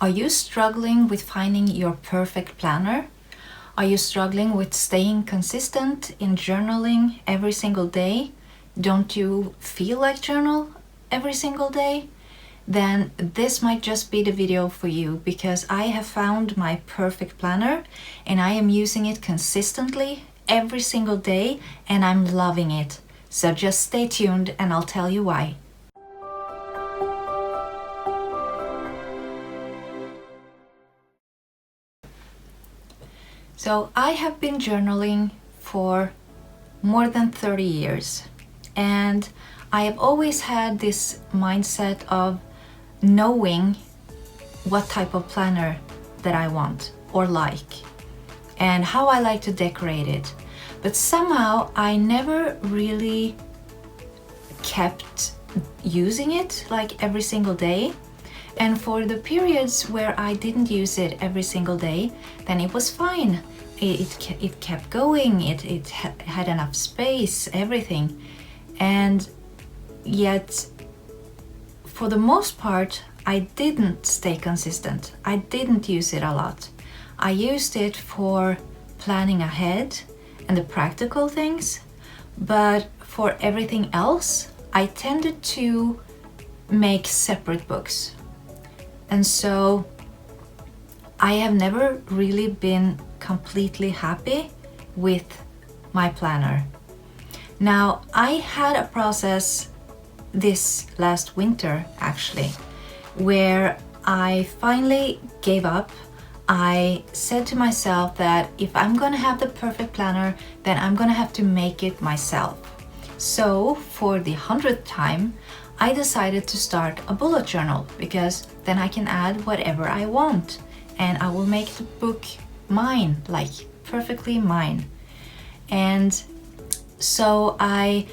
Are you struggling with finding your perfect planner? Are you struggling with staying consistent in journaling every single day? Don't you feel like journal every single day? Then this might just be the video for you, because I have found my perfect planner and I am using it consistently every single day and I'm loving it. So just stay tuned and I'll tell you why. So I have been journaling for more than 30 years, and I have always had this mindset of knowing what type of planner that I want or like, and how I like to decorate it. But somehow I never really kept using it like every single day. And for the periods where I didn't use it every single day, then it was fine. It kept going, it had enough space, everything. And yet, for the most part, I didn't stay consistent. I didn't use it a lot. I used it for planning ahead and the practical things, but for everything else, I tended to make separate books. And so I have never really been completely happy with my planner. Now, I had a process this last winter actually, where I finally gave up. I said to myself that if I'm gonna have the perfect planner, then I'm gonna have to make it myself. So for the 100th time, I decided to start a bullet journal, because then I can add whatever I want and I will make the book mine, like perfectly mine. And so I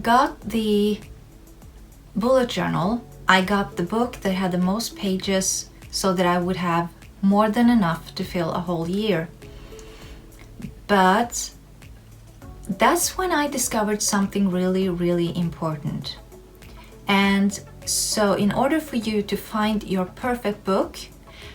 got the bullet journal, I got the book that had the most pages so that I would have more than enough to fill a whole year. But that's when I discovered something really, really important. And so in order for you to find your perfect book,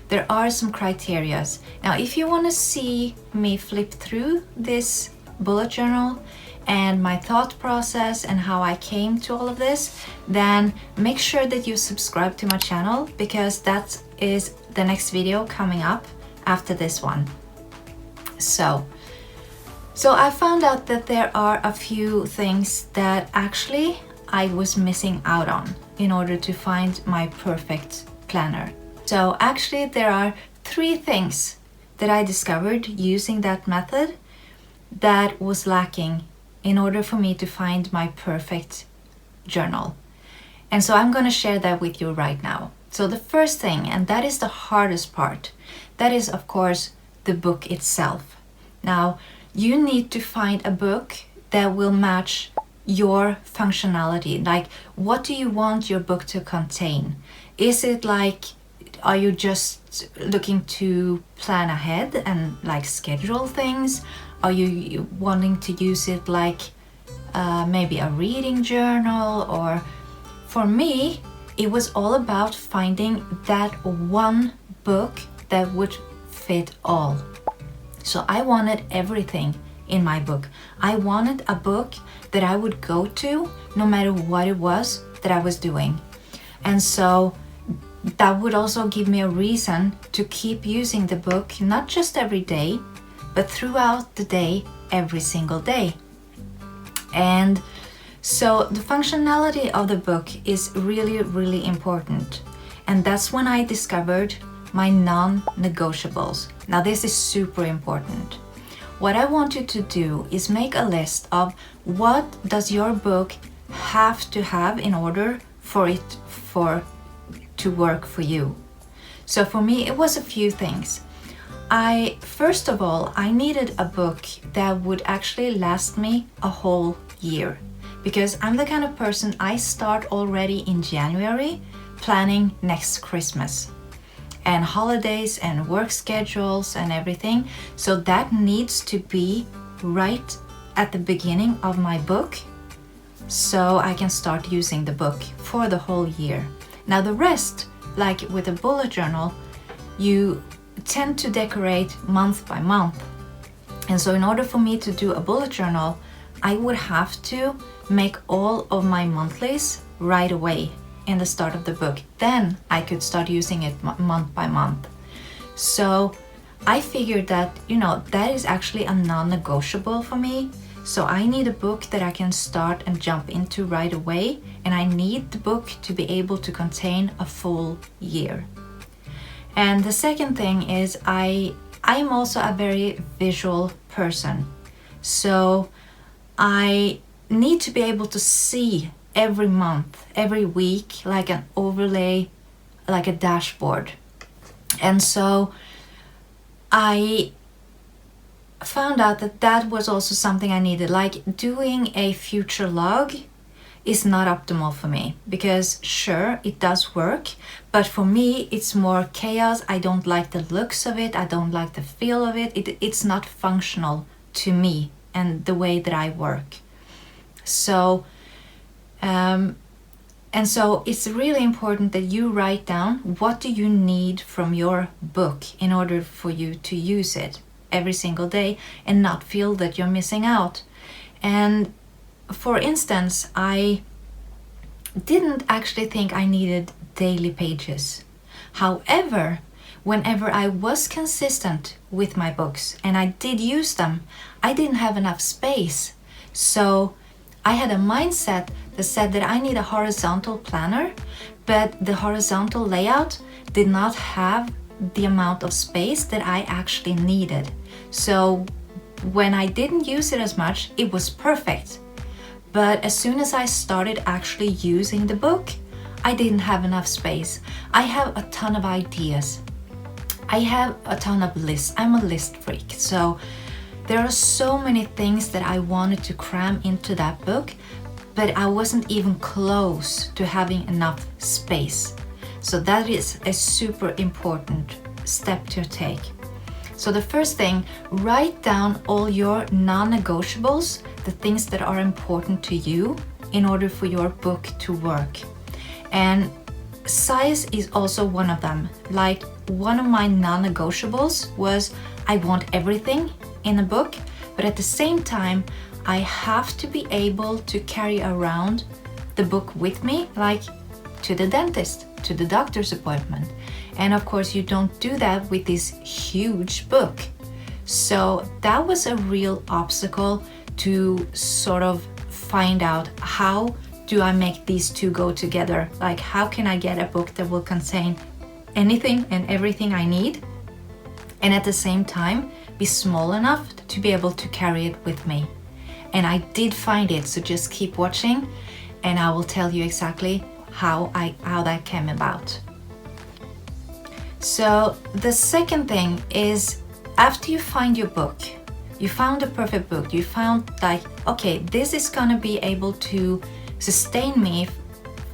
there are some criterias. Now, if you want to see me flip through this bullet journal and my thought process and how I came to all of this, then make sure that you subscribe to my channel, because that is the next video coming up after this one. So I found out that there are a few things that actually I was missing out on in order to find my perfect planner. So actually there are 3 things that I discovered using that method that was lacking in order for me to find my perfect journal. And so I'm going to share that with you right now. So the first thing, and that is the hardest part, that is of course the book itself. Now, you need to find a book that will match your functionality. Like, what do you want your book to contain? Is it like, are you just looking to plan ahead and like schedule things? Are you wanting to use it like maybe a reading journal? Or for me, it was all about finding that one book that would fit all. So I wanted everything in my book. I wanted a book that I would go to no matter what it was that I was doing. And so that would also give me a reason to keep using the book, not just every day, but throughout the day, every single day. And so the functionality of the book is really, really important. And that's when I discovered my non-negotiables. Now this is super important. What I want you to do is make a list of what does your book have to have in order for it to work for you. So for me, it was a few things. First of all, I needed a book that would actually last me a whole year, because I'm the kind of person, I start already in January planning next Christmas and holidays and work schedules and everything. So that needs to be right at the beginning of my book, so I can start using the book for the whole year. Now the rest, like with a bullet journal, you tend to decorate month by month. And so in order for me to do a bullet journal, I would have to make all of my monthlies right away in the start of the book. Then I could start using it month by month. So I figured that, that is actually a non-negotiable for me. So I need a book that I can start and jump into right away, and I need the book to be able to contain a full year. And the second thing is I'm also a very visual person. So I need to be able to see every month, every week, like an overlay, like a dashboard. And so I found out that was also something I needed. Like doing a future log is not optimal for me, because sure, it does work, but for me it's more chaos. I don't like the looks of it, I don't like the feel of it. It's not functional to me and the way that I work. So and so it's really important that you write down what do you need from your book in order for you to use it every single day and not feel that you're missing out. And for instance, I didn't actually think I needed daily pages. However, whenever I was consistent with my books and I did use them, I didn't have enough space. So I had a mindset that said that I need a horizontal planner, but the horizontal layout did not have the amount of space that I actually needed. So when I didn't use it as much, it was perfect. But as soon as I started actually using the book, I didn't have enough space. I have a ton of ideas. I have a ton of lists. I'm a list freak. So there are so many things that I wanted to cram into that book, but I wasn't even close to having enough space. So that is a super important step to take. So the first thing, write down all your non-negotiables, the things that are important to you in order for your book to work. And size is also one of them. Like one of my non-negotiables was I want everything in a book, but at the same time, I have to be able to carry around the book with me, like to the dentist, to the doctor's appointment. And of course, you don't do that with this huge book. So that was a real obstacle to sort of find out, how do I make these two go together? Like, how can I get a book that will contain anything and everything I need, and at the same time be small enough to be able to carry it with me? And I did find it, so just keep watching and I will tell you exactly how that came about. So the second thing is, after you find your book, you found a perfect book, you found like, okay, this is gonna be able to sustain me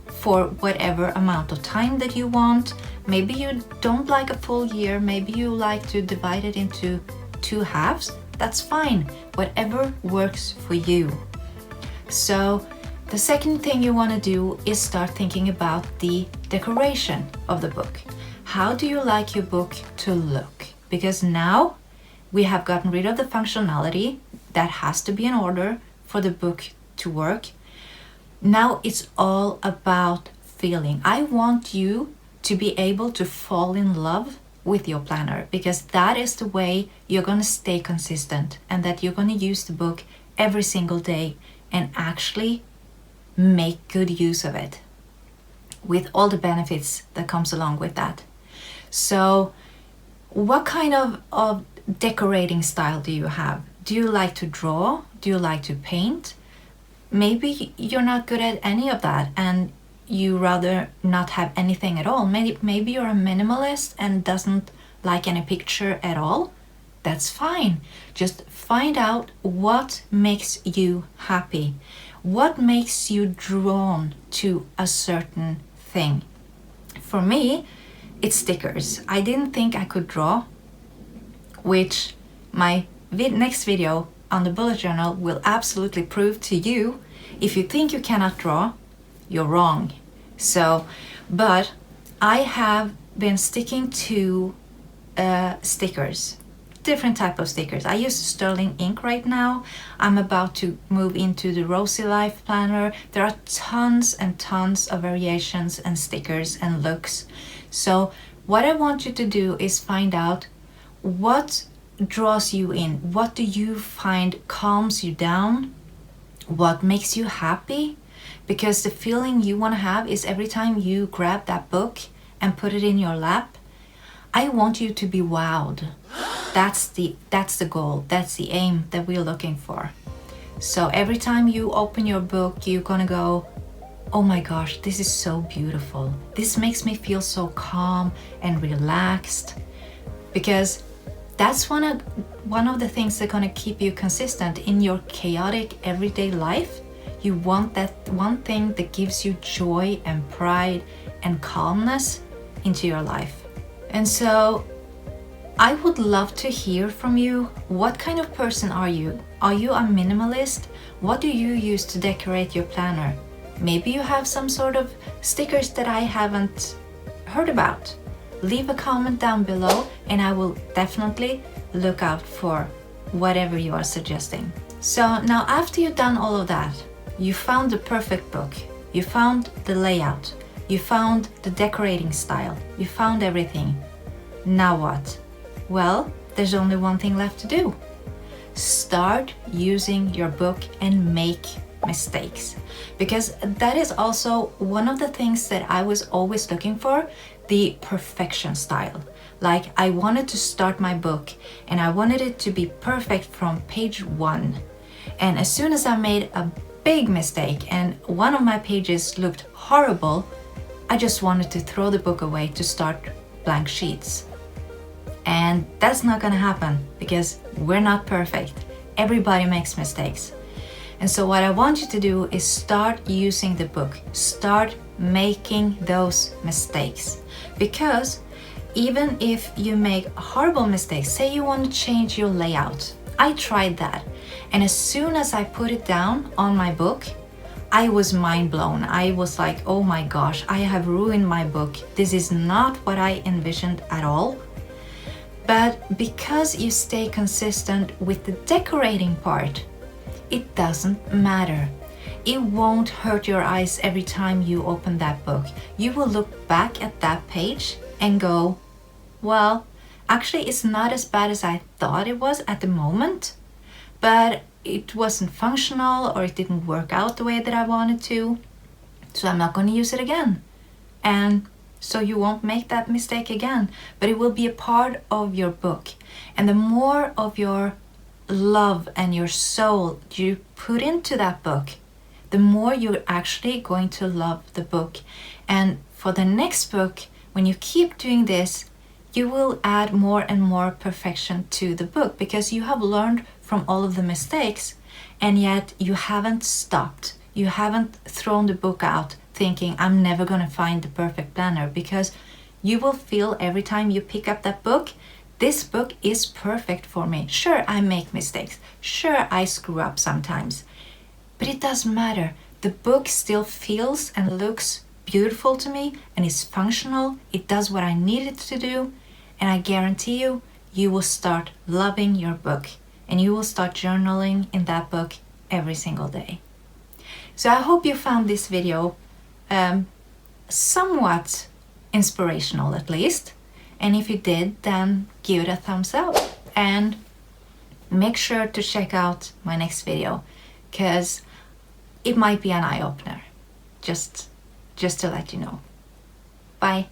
for whatever amount of time that you want. Maybe you don't like a full year, maybe you like to divide it into 2 halves. That's fine, whatever works for you. So the second thing you want to do is start thinking about the decoration of the book. How do you like your book to look? Because now we have gotten rid of the functionality that has to be in order for the book to work. Now it's all about feeling. I want you to be able to fall in love with your planner, because that is the way you're going to stay consistent, and that you're going to use the book every single day and actually make good use of it with all the benefits that comes along with that. So what kind of decorating style do you have? Do you like to draw? Do you like to paint? Maybe you're not good at any of that and you rather not have anything at all. Maybe you're a minimalist and doesn't like any picture at all. That's fine. Just find out what makes you happy. What makes you drawn to a certain thing. For me, it's stickers. I didn't think I could draw, which my next video on the bullet journal will absolutely prove to you. If you think you cannot draw, you're wrong. So, but I have been sticking to stickers, different type of stickers. I use sterling ink right now. I'm about to move into the Rosy Life planner. There are tons and tons of variations and stickers and looks. So what I want you to do is find out what draws you in. What do you find calms you down? What makes you happy? Because the feeling you want to have is every time you grab that book and put it in your lap, I want you to be wowed. That's the goal. That's the aim that we're looking for. So every time you open your book, you're gonna go, oh my gosh, this is so beautiful. This makes me feel so calm and relaxed. Because that's one of the things that's gonna keep you consistent in your chaotic everyday life. You want that one thing that gives you joy and pride and calmness into your life. And so I would love to hear from you. What kind of person are you? Are you a minimalist? What do you use to decorate your planner? Maybe you have some sort of stickers that I haven't heard about. Leave a comment down below and I will definitely look out for whatever you are suggesting. So now after you've done all of that, you found the perfect book, you found the layout, you found the decorating style, you found everything. Now what? Well, there's only one thing left to do. Start using your book and make mistakes. Because that is also one of the things that I was always looking for, the perfection style. Like I wanted to start my book and I wanted it to be perfect from page 1. And as soon as I made a big mistake and one of my pages looked horrible, I just wanted to throw the book away to start blank sheets. And that's not gonna happen because we're not perfect. Everybody makes mistakes. And so what I want you to do is start using the book. Start making those mistakes. Because even if you make horrible mistakes, say you want to change your layout. I tried that. And as soon as I put it down on my book, I was mind blown. I was like, oh my gosh, I have ruined my book. This is not what I envisioned at all. But because you stay consistent with the decorating part, it doesn't matter. It won't hurt your eyes every time you open that book. You will look back at that page and go, well, actually it's not as bad as I thought it was at the moment, but it wasn't functional or it didn't work out the way that I wanted to, so I'm not going to use it again. And so you won't make that mistake again, but it will be a part of your book. And the more of your love and your soul you put into that book, the more you're actually going to love the book. And for the next book, when you keep doing this, you will add more and more perfection to the book because you have learned from all of the mistakes and yet you haven't stopped. You haven't thrown the book out thinking, I'm never going to find the perfect planner, because you will feel every time you pick up that book, this book is perfect for me. Sure, I make mistakes. Sure, I screw up sometimes. But it doesn't matter. The book still feels and looks beautiful to me and is functional. It does what I need it to do. And I guarantee you, you will start loving your book and you will start journaling in that book every single day. So I hope you found this video somewhat inspirational at least. And if you did, then give it a thumbs up and make sure to check out my next video because it might be an eye-opener. Just to let you know. Bye.